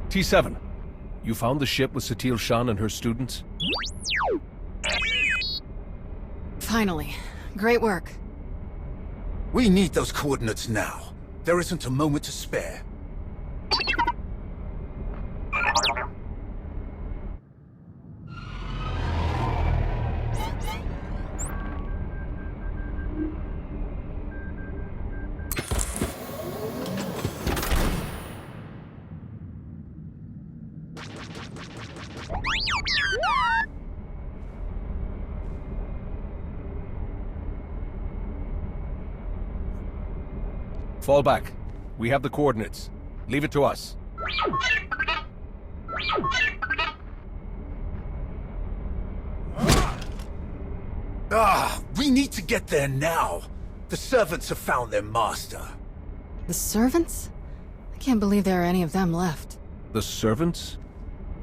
T7, you found the ship with Satil Shan and her students? Finally. Great work. We need those coordinates now. There isn't a moment to spare. Fall back. We have the coordinates. Leave it to us. We need to get there now. The servants have found their master. The servants? I can't believe there are any of them left. The servants?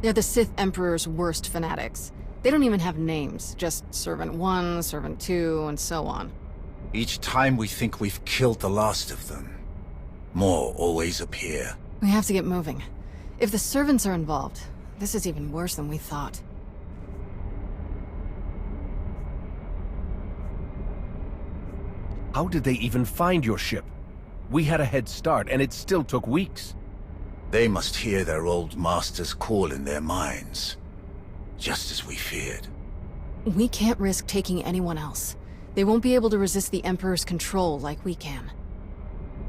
They're the Sith Emperor's worst fanatics. They don't even have names, just Servant 1, Servant 2, and so on. Each time we think we've killed the last of them, more always appear. We have to get moving. If the servants are involved, this is even worse than we thought. How did they even find your ship? We had a head start, and it still took weeks. They must hear their old master's call in their minds, just as we feared. We can't risk taking anyone else. They won't be able to resist the Emperor's control like we can.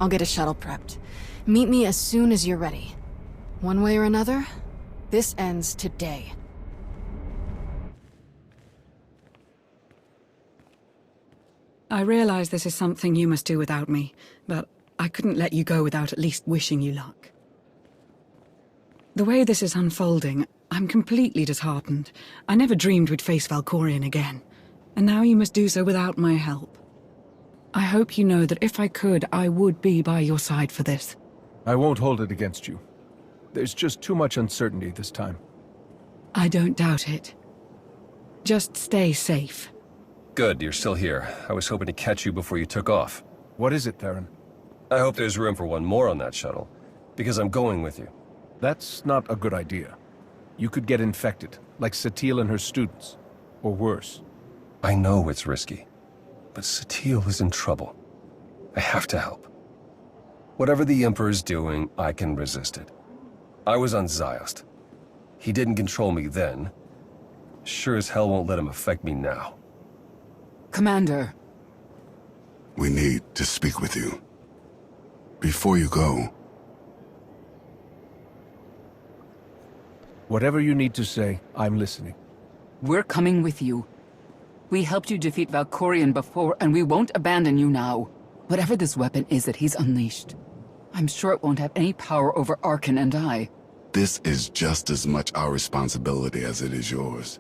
I'll get a shuttle prepped. Meet me as soon as you're ready. One way or another, this ends today. I realize this is something you must do without me, but I couldn't let you go without at least wishing you luck. The way this is unfolding, I'm completely disheartened. I never dreamed we'd face Valkorion again, and now you must do so without my help. I hope you know that if I could, I would be by your side for this. I won't hold it against you. There's just too much uncertainty this time. I don't doubt it. Just stay safe. Good, you're still here. I was hoping to catch you before you took off. What is it, Theron? I hope there's room for one more on that shuttle, because I'm going with you. That's not a good idea. You could get infected, like Satil and her students. Or worse. I know it's risky, but Satil is in trouble. I have to help. Whatever the Emperor's doing, I can resist it. I was on Ziost. He didn't control me then. Sure as hell won't let him affect me now. Commander. We need to speak with you. Before you go... Whatever you need to say, I'm listening. We're coming with you. We helped you defeat Valkorion before, and we won't abandon you now. Whatever this weapon is that he's unleashed, I'm sure it won't have any power over Arkan and I. This is just as much our responsibility as it is yours.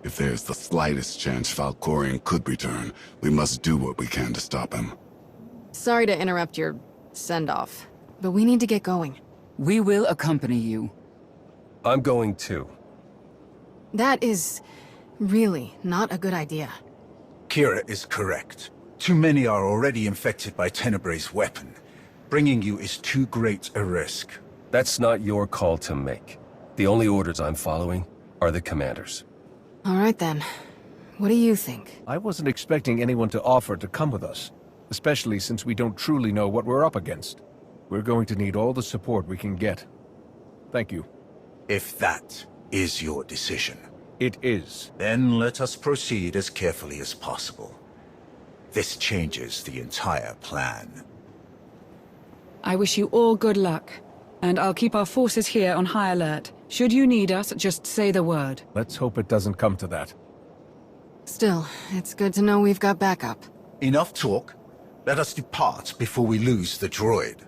If there's the slightest chance Valkorion could return, we must do what we can to stop him. Sorry to interrupt your send-off, but we need to get going. We will accompany you. I'm going too. That is really not a good idea. Kira is correct. Too many are already infected by Tenebre's weapon. Bringing you is too great a risk. That's not your call to make. The only orders I'm following are the commander's. All right then. What do you think? I wasn't expecting anyone to offer to come with us, especially since we don't truly know what we're up against. We're going to need all the support we can get. Thank you. If that is your decision. It is. Then let us proceed as carefully as possible. This changes the entire plan. I wish you all good luck, and I'll keep our forces here on high alert. Should you need us, just say the word. Let's hope it doesn't come to that. Still, it's good to know we've got backup. Enough talk. Let us depart before we lose the droid.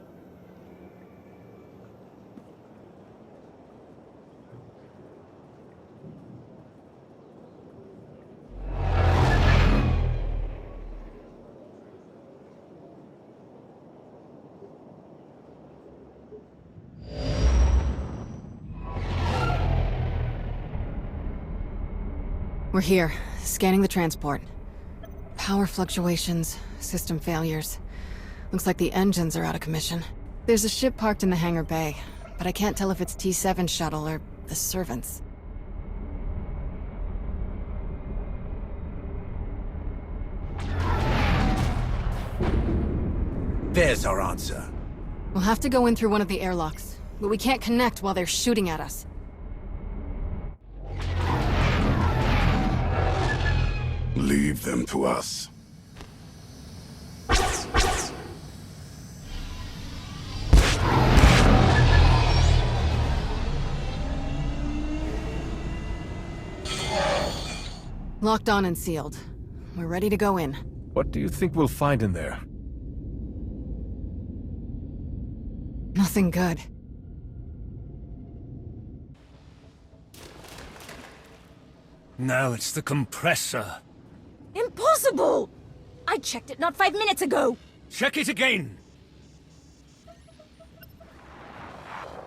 We're here, scanning the transport. Power fluctuations, system failures. Looks like the engines are out of commission. There's a ship parked in the hangar bay, but I can't tell if it's T7 shuttle or the servants. There's our answer. We'll have to go in through one of the airlocks, but we can't connect while they're shooting at us. Leave them to us. Locked on and sealed. We're ready to go in. What do you think we'll find in there? Nothing good. No, it's the compressor. Impossible! I checked it not 5 minutes ago. Check it again.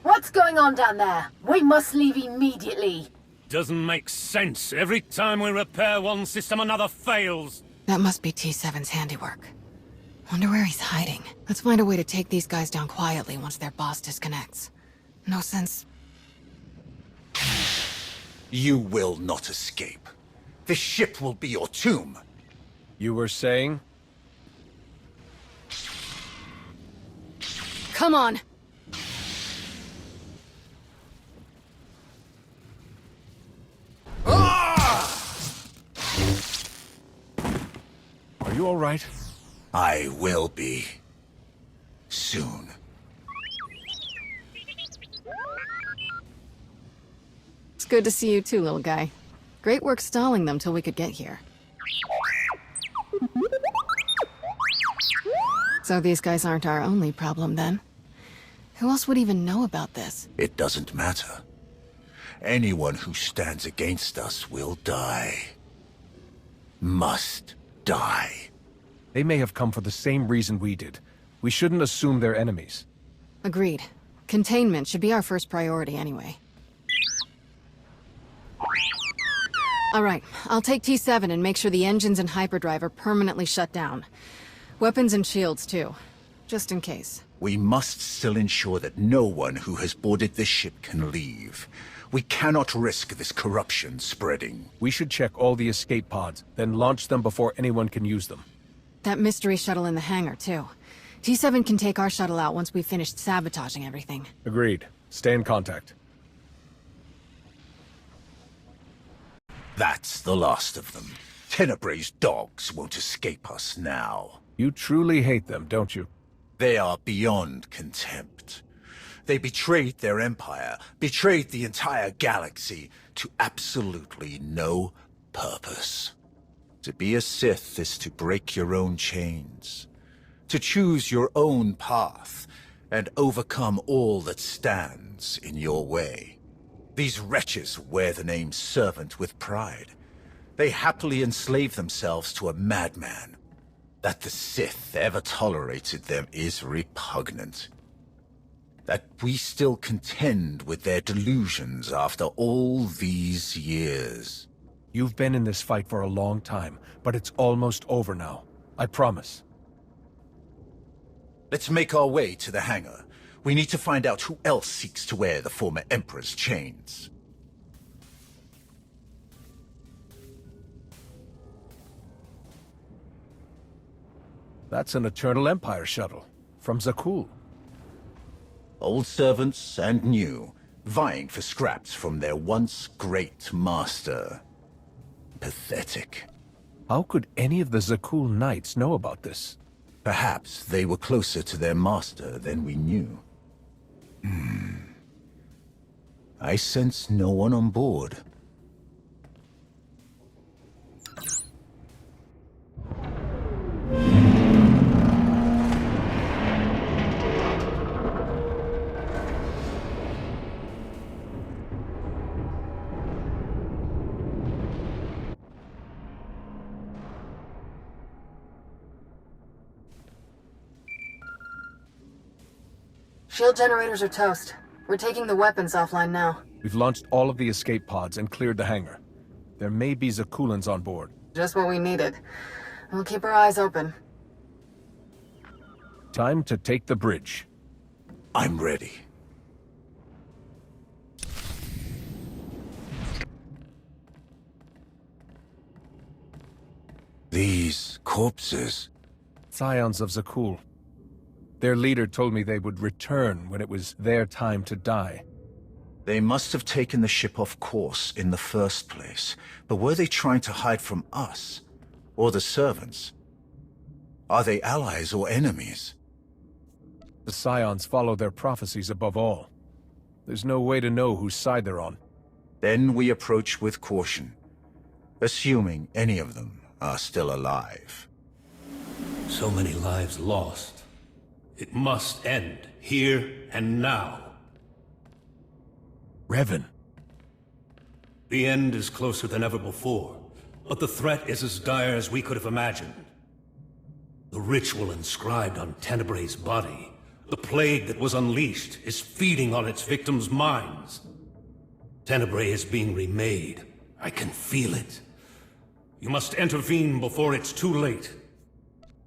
What's going on down there? We must leave immediately. Doesn't make sense. Every time we repair one system, another fails. That must be T7's handiwork. Wonder where he's hiding. Let's find a way to take these guys down quietly once their boss disconnects. No sense. You will not escape. This ship will be your tomb. You were saying? Come on! Are you all right? I will be. Soon. It's good to see you too, little guy. Great work stalling them till we could get here. So these guys aren't our only problem, then? Who else would even know about this? It doesn't matter. Anyone who stands against us will die. Must die. They may have come for the same reason we did. We shouldn't assume they're enemies. Agreed. Containment should be our first priority anyway. Alright, I'll take T7 and make sure the engines and hyperdrive are permanently shut down. Weapons and shields, too. Just in case. We must still ensure that no one who has boarded this ship can leave. We cannot risk this corruption spreading. We should check all the escape pods, then launch them before anyone can use them. That mystery shuttle in the hangar, too. T7 can take our shuttle out once we've finished sabotaging everything. Agreed. Stay in contact. That's the last of them. Tenebrae's dogs won't escape us now. You truly hate them, don't you? They are beyond contempt. They betrayed their empire, betrayed the entire galaxy, to absolutely no purpose. To be a Sith is to break your own chains, to choose your own path, and overcome all that stands in your way. These wretches wear the name Servant with pride. They happily enslave themselves to a madman. That the Sith ever tolerated them is repugnant. That we still contend with their delusions after all these years. You've been in this fight for a long time, but it's almost over now. I promise. Let's make our way to the hangar. We need to find out who else seeks to wear the former Emperor's chains. That's an Eternal Empire shuttle. From Zakul. Old servants and new, vying for scraps from their once great master. Pathetic. How could any of the Zakul Knights know about this? Perhaps they were closer to their master than we knew. I sense no one on board. Shield generators are toast. We're taking the weapons offline now. We've launched all of the escape pods and cleared the hangar. There may be Zakulans on board. Just what we needed. We'll keep our eyes open. Time to take the bridge. I'm ready. These corpses... Scions of Zakul. Their leader told me they would return when it was their time to die. They must have taken the ship off course in the first place. But were they trying to hide from us? Or the servants? Are they allies or enemies? The Scions follow their prophecies above all. There's no way to know whose side they're on. Then we approach with caution, assuming any of them are still alive. So many lives lost. It must end, here and now. Revan. The end is closer than ever before, but the threat is as dire as we could have imagined. The ritual inscribed on Tenebrae's body, the plague that was unleashed, is feeding on its victims' minds. Tenebrae is being remade. I can feel it. You must intervene before it's too late.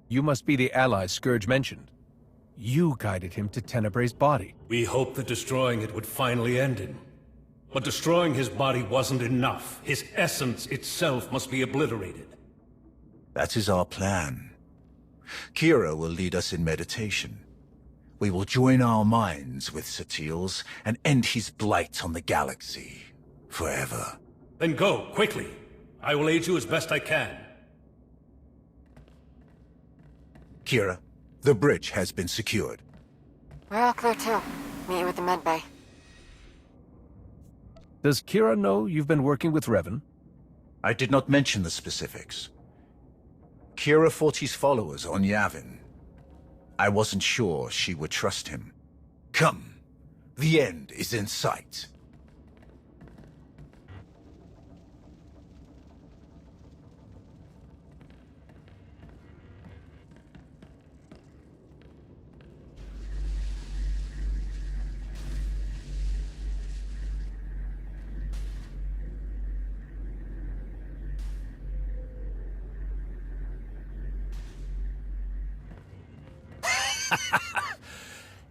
You must be the ally Scourge mentioned. You guided him to Tenebrae's body. We hoped that destroying it would finally end him. But destroying his body wasn't enough. His essence itself must be obliterated. That is our plan. Kira will lead us in meditation. We will join our minds with Satil's and end his blight on the galaxy. Forever. Then go, quickly. I will aid you as best I can. Kira, the bridge has been secured. We're all clear too. Meet you at the med bay. Does Kira know you've been working with Revan? I did not mention the specifics. Kira fought his followers on Yavin. I wasn't sure she would trust him. Come, the end is in sight.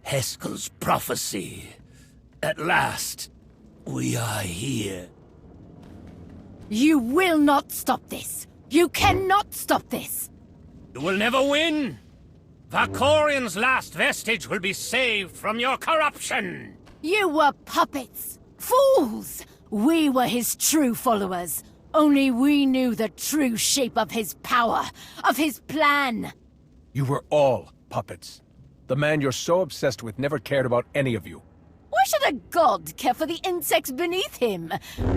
Heskel's prophecy. At last, we are here. You will not stop this. You cannot stop this. You will never win. Valkorion's last vestige will be saved from your corruption. You were puppets. Fools. We were his true followers. Only we knew the true shape of his power, of his plan. You were all puppets. The man you're so obsessed with never cared about any of you. Why should a god care for the insects beneath him?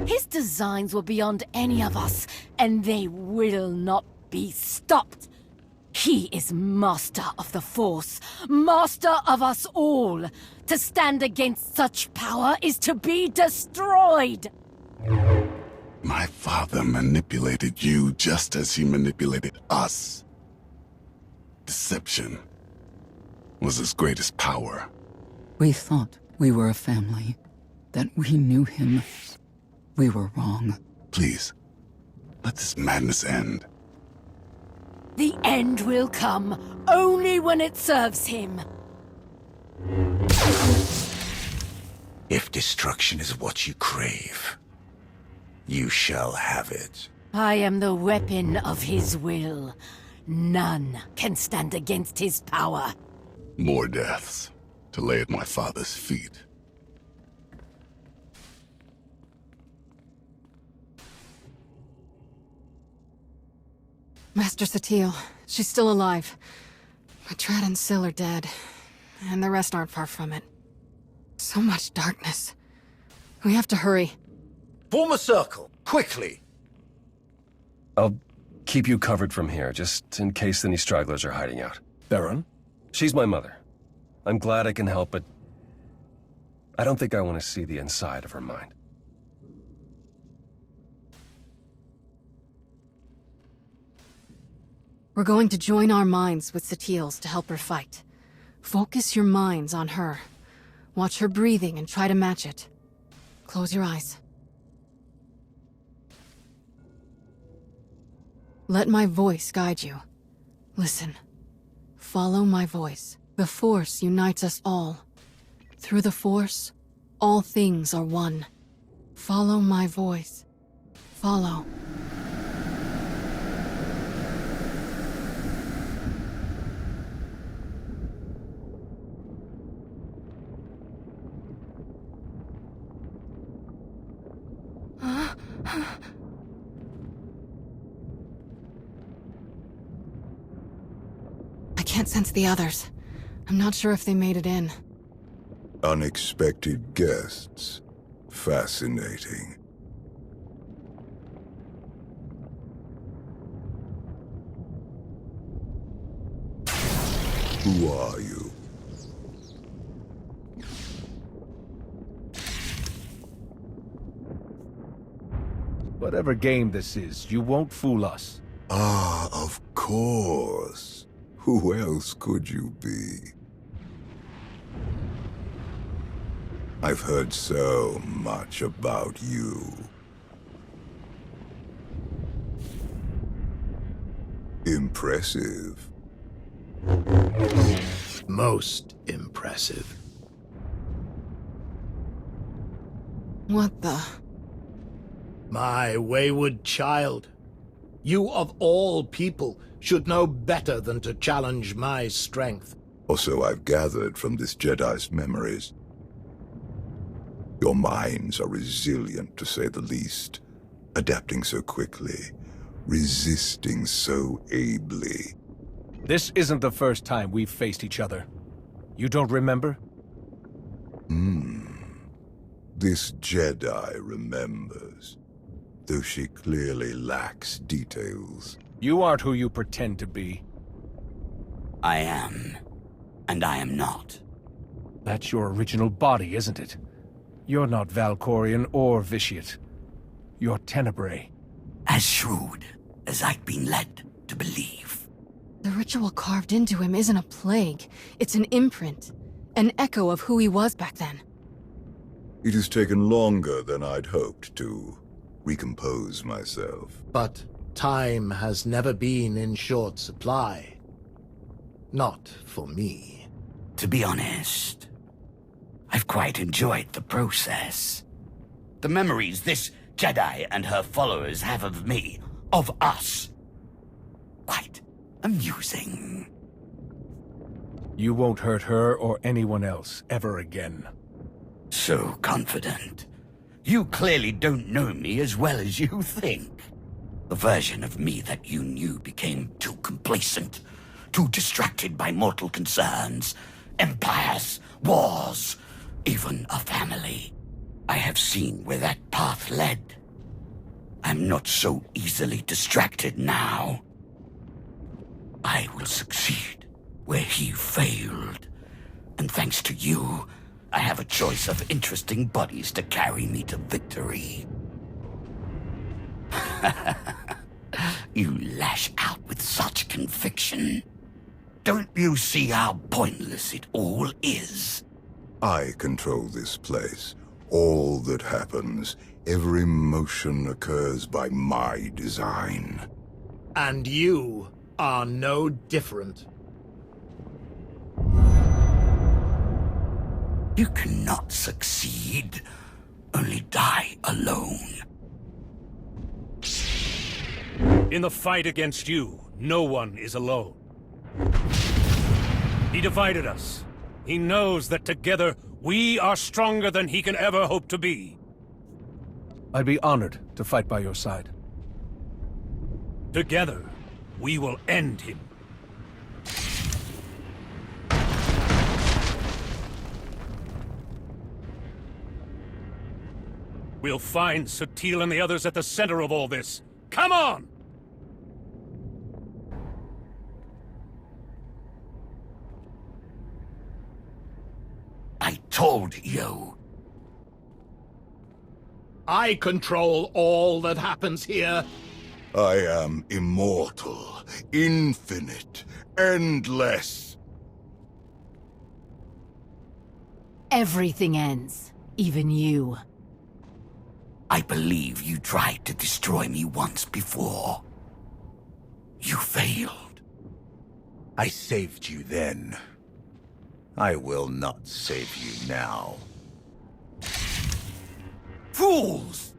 His designs were beyond any of us, and they will not be stopped. He is master of the Force, master of us all. To stand against such power is to be destroyed. My father manipulated you just as he manipulated us. Deception was his greatest power. We thought we were a family, that we knew him. We were wrong. Please, let this madness end. The end will come only when it serves him. If destruction is what you crave, you shall have it. I am the weapon of his will. None can stand against his power. More deaths to lay at my father's feet. Master Satil, she's still alive. But Trad and Syl are dead. And the rest aren't far from it. So much darkness. We have to hurry. Form a circle, quickly! I'll keep you covered from here, just in case any stragglers are hiding out. Theron? She's my mother. I'm glad I can help, but I don't think I want to see the inside of her mind. We're going to join our minds with Satil's to help her fight. Focus your minds on her. Watch her breathing and try to match it. Close your eyes. Let my voice guide you. Listen. Follow my voice. The Force unites us all. Through the Force, all things are one. Follow my voice. Follow. can't sense the others. I'm not sure if they made it in. Unexpected guests. Fascinating. Who are you? Whatever game this is, you won't fool us. Ah, of course. Who else could you be? I've heard so much about you. Impressive. Most impressive. What the... My wayward child. You of all people should know better than to challenge my strength. Or so I've gathered from this Jedi's memories. Your minds are resilient, to say the least. Adapting so quickly. Resisting so ably. This isn't the first time we've faced each other. You don't remember? This Jedi remembers. Though she clearly lacks details. You aren't who you pretend to be. I am. And I am not. That's your original body, isn't it? You're not Valkorian or Vitiate. You're Tenebrae. As shrewd as I've been led to believe. The ritual carved into him isn't a plague. It's an imprint. An echo of who he was back then. It has taken longer than I'd hoped to recompose myself. But time has never been in short supply. Not for me. To be honest, I've quite enjoyed the process. The memories this Jedi and her followers have of me, of us. Quite amusing. You won't hurt her or anyone else ever again. So confident. You clearly don't know me as well as you think. The version of me that you knew became too complacent, too distracted by mortal concerns, empires, wars, even a family. I have seen where that path led. I'm not so easily distracted now. I will succeed where he failed. And thanks to you, I have a choice of interesting bodies to carry me to victory. You lash out with such conviction. Don't you see how pointless it all is? I control this place. All that happens, every motion occurs by my design. And you are no different. You cannot succeed, only die alone. In the fight against you, no one is alone. He divided us. He knows that together, we are stronger than he can ever hope to be. I'd be honored to fight by your side. Together, we will end him. We'll find Sutil and the others at the center of all this. Come on! I told you. I control all that happens here. I am immortal, infinite, endless. Everything ends. Even you. I believe you tried to destroy me once before. You failed. I saved you then. I will not save you now. Fools!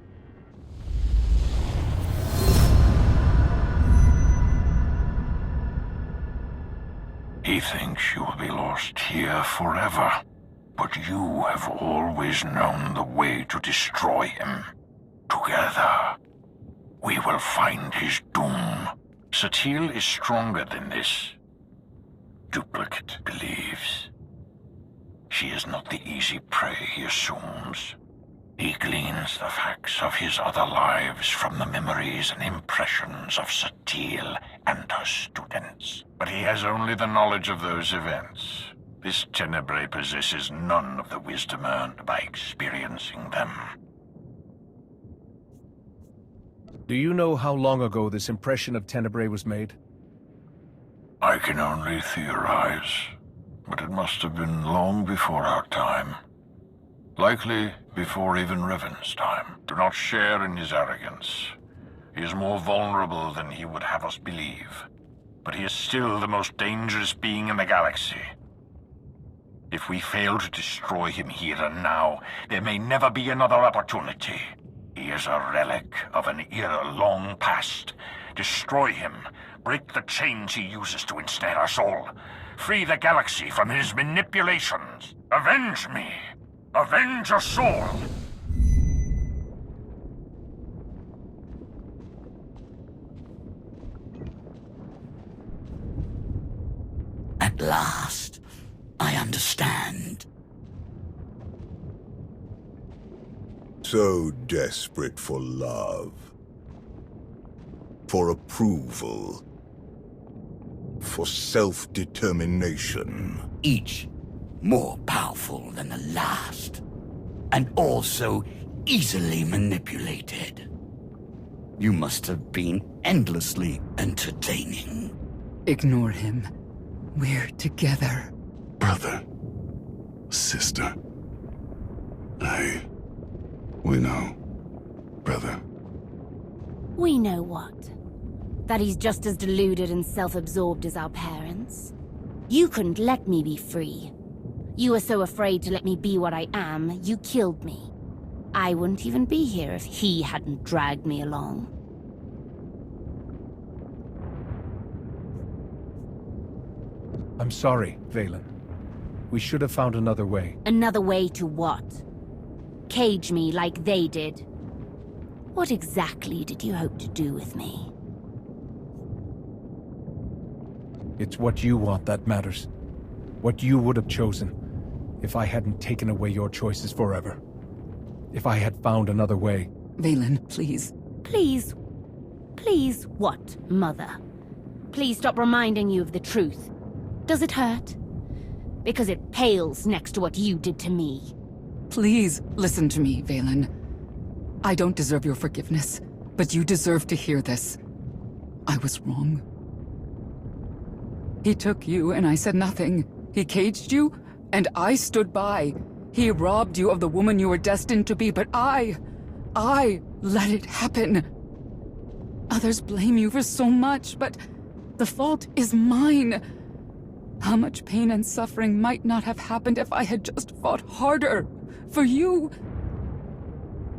He thinks you will be lost here forever, but you have always known the way to destroy him. Together, we will find his doom. Sutil is stronger than this. duplicate believes. She is not the easy prey he assumes. He gleans the facts of his other lives from the memories and impressions of Satil and her students. But he has only the knowledge of those events. This Tenebrae possesses none of the wisdom earned by experiencing them. Do you know how long ago this impression of Tenebrae was made? I can only theorize, but it must have been long before our time. Likely before even Revan's time. Do not share in his arrogance. He is more vulnerable than he would have us believe. But he is still the most dangerous being in the galaxy. If we fail to destroy him here and now, there may never be another opportunity. He is a relic of an era long past. Destroy him. Break the chains he uses to ensnare us all. Free the galaxy from his manipulations. Avenge me. Avenge us all! At last, I understand. So desperate for love. For approval. For self-determination. Each more powerful than the last, and also easily manipulated. You must have been endlessly entertaining. Ignore him. We're together. Brother. Sister. We know. Brother. We know what? That he's just as deluded and self-absorbed as our parents. You couldn't let me be free. You were so afraid to let me be what I am, you killed me. I wouldn't even be here if he hadn't dragged me along. I'm sorry, Valen. We should have found another way. Another way to what? Cage me like they did. What exactly did you hope to do with me? It's what you want that matters. What you would have chosen if I hadn't taken away your choices forever. If I had found another way. Valen, please. Please? Please what, Mother? Please stop reminding you of the truth. Does it hurt? Because it pales next to what you did to me. Please listen to me, Valen. I don't deserve your forgiveness, but you deserve to hear this. I was wrong. He took you and I said nothing. He caged you and I stood by. He robbed you of the woman you were destined to be, but I let it happen. Others blame you for so much, but the fault is mine. How much pain and suffering might not have happened if I had just fought harder for you?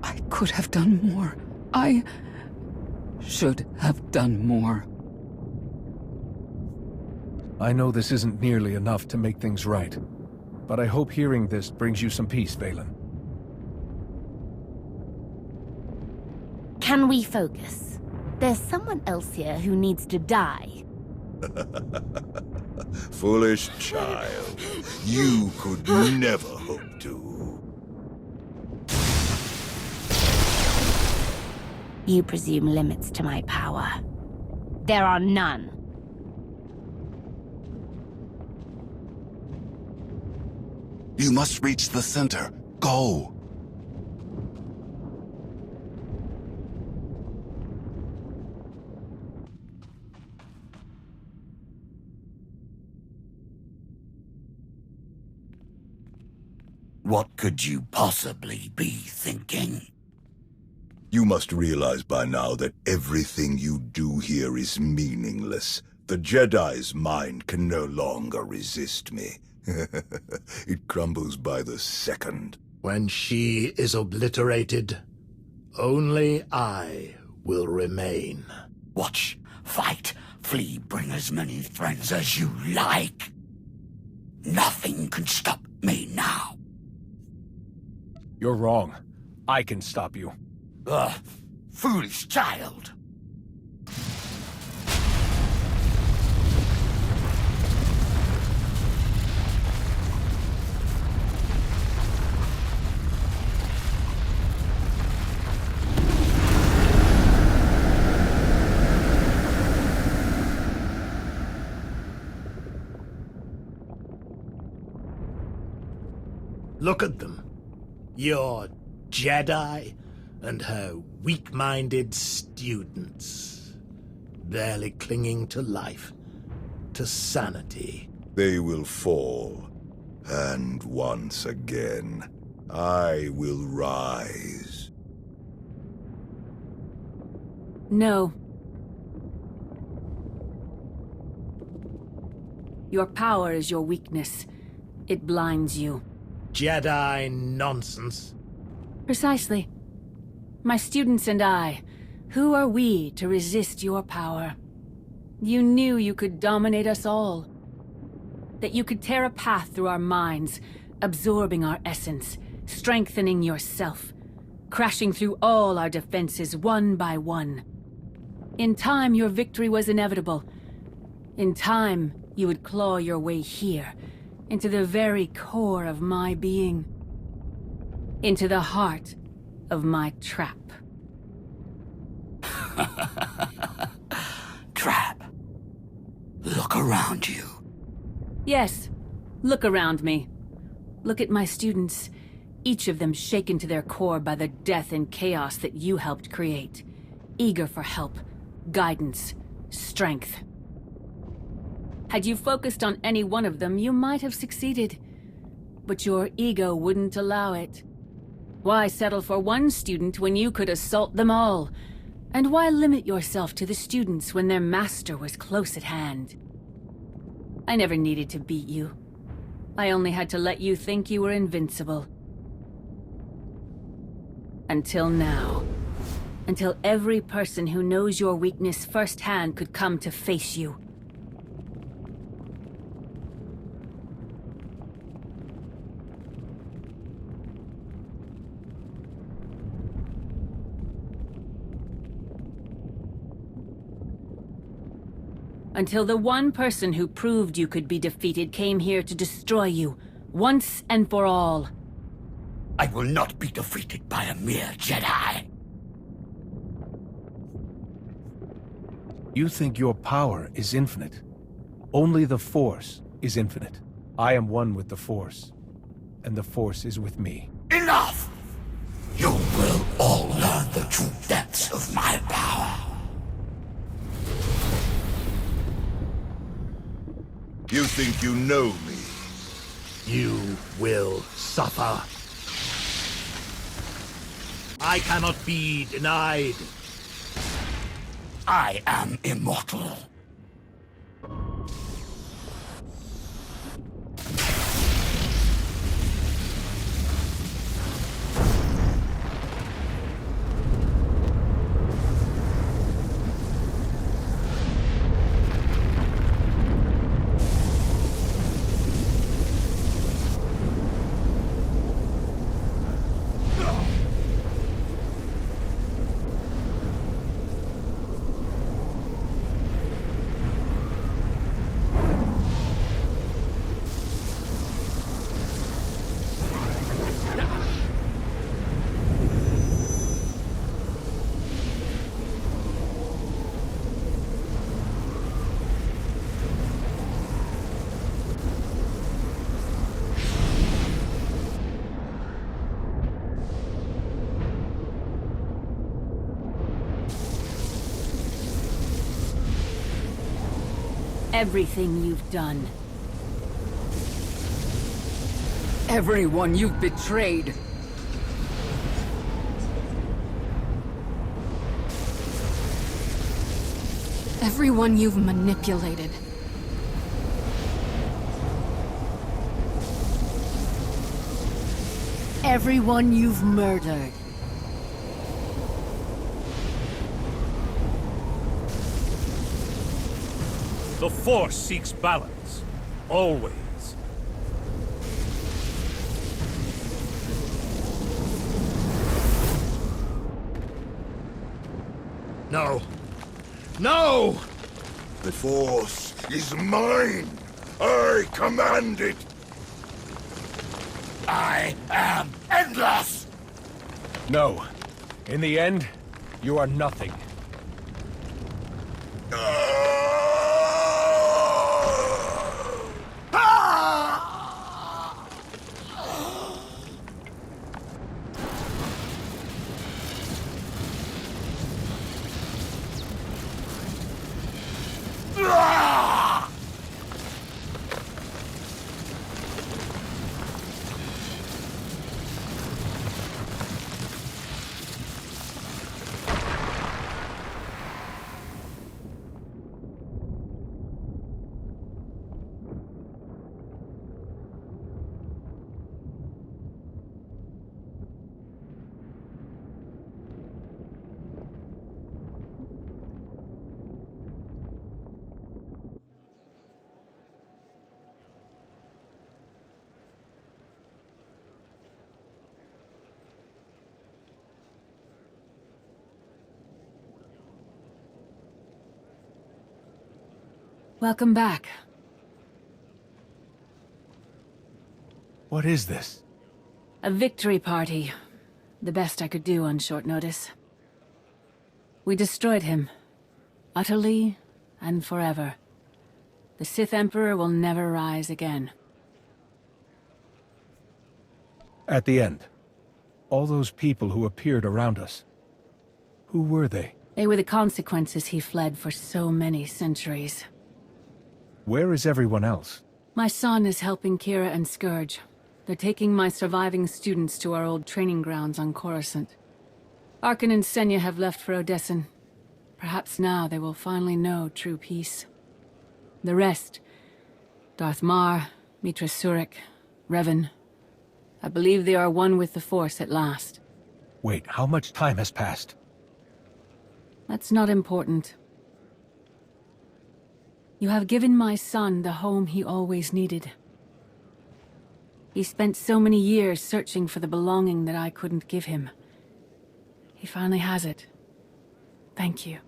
I could have done more. I should have done more. I know this isn't nearly enough to make things right, but I hope hearing this brings you some peace, Valen. Can we focus? There's someone else here who needs to die. Foolish child. You could never hope to. You presume limits to my power. There are none. You must reach the center. Go! What could you possibly be thinking? You must realize by now that everything you do here is meaningless. The Jedi's mind can no longer resist me. It crumbles by the second. When she is obliterated, only I will remain. Watch, fight, flee, bring as many friends as you like. Nothing can stop me now. You're wrong. I can stop you. Ugh, foolish child. Look at them. Your Jedi and her weak-minded students. Barely clinging to life, to sanity. They will fall. And once again, I will rise. No. Your power is your weakness. It blinds you. Jedi nonsense. Precisely. My students and I, who are we to resist your power? You knew you could dominate us all. That you could tear a path through our minds, absorbing our essence, strengthening yourself, crashing through all our defenses one by one. In time, your victory was inevitable. In time, you would claw your way here, into the very core of my being. Into the heart of my trap. Trap. Look around you. Yes, look around me. Look at my students, each of them shaken to their core by the death and chaos that you helped create. Eager for help, guidance, strength. Had you focused on any one of them, you might have succeeded. But your ego wouldn't allow it. Why settle for one student when you could assault them all? And why limit yourself to the students when their master was close at hand? I never needed to beat you. I only had to let you think you were invincible. Until now. Until every person who knows your weakness firsthand could come to face you. Until the one person who proved you could be defeated came here to destroy you, once and for all. I will not be defeated by a mere Jedi. You think your power is infinite. Only the Force is infinite. I am one with the Force, and the Force is with me. Enough! You will all learn the true depths of my power. You think you know me? You will suffer. I cannot be denied. I am immortal. Everything you've done. Everyone you've betrayed. Everyone you've manipulated. Everyone you've murdered. The Force seeks balance. Always. No. No! The Force is mine! I command it! I am endless! No. In the end, you are nothing. Welcome back. What is this? A victory party. The best I could do on short notice. We destroyed him. Utterly and forever. The Sith Emperor will never rise again. At the end, all those people who appeared around us, who were they? They were the consequences he fled for so many centuries. Where is everyone else? My son is helping Kira and Scourge. They're taking my surviving students to our old training grounds on Coruscant. Arkan and Senya have left for Odessen. Perhaps now they will finally know true peace. The rest, Darth Mar, Mitra Surik, Revan, I believe they are one with the Force at last. Wait, how much time has passed? That's not important. You have given my son the home he always needed. He spent so many years searching for the belonging that I couldn't give him. He finally has it. Thank you.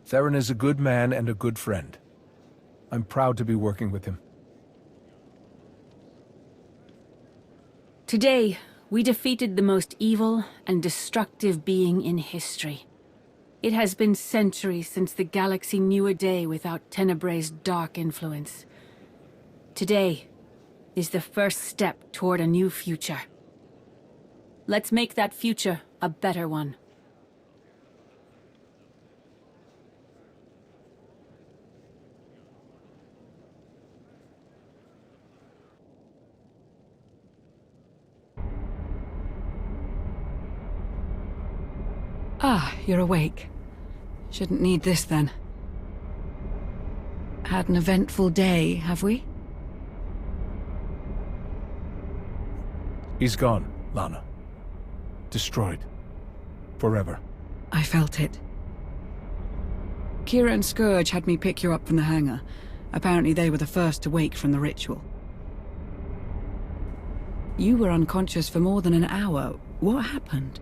Theron is a good man and a good friend. I'm proud to be working with him. Today, we defeated the most evil and destructive being in history. It has been centuries since the galaxy knew a day without Tenebrae's dark influence. Today is the first step toward a new future. Let's make that future a better one. Ah, you're awake. Shouldn't need this then. Had an eventful day, have we? He's gone, Lana. Destroyed. Forever. I felt it. Kira and Scourge had me pick you up from the hangar. Apparently they were the first to wake from the ritual. You were unconscious for more than an hour. What happened?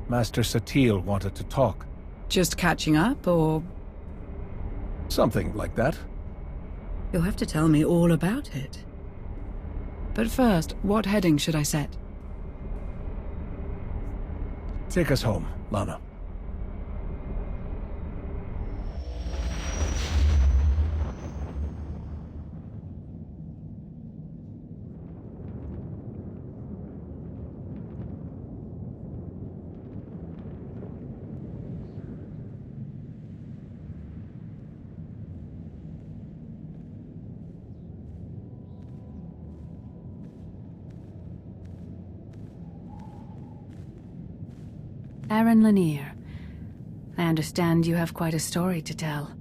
Master Satil wanted to talk. Just catching up, or...? Something like that. You'll have to tell me all about it. But first, what heading should I set? Take us home, Lana. Aaron Lanier. I understand you have quite a story to tell.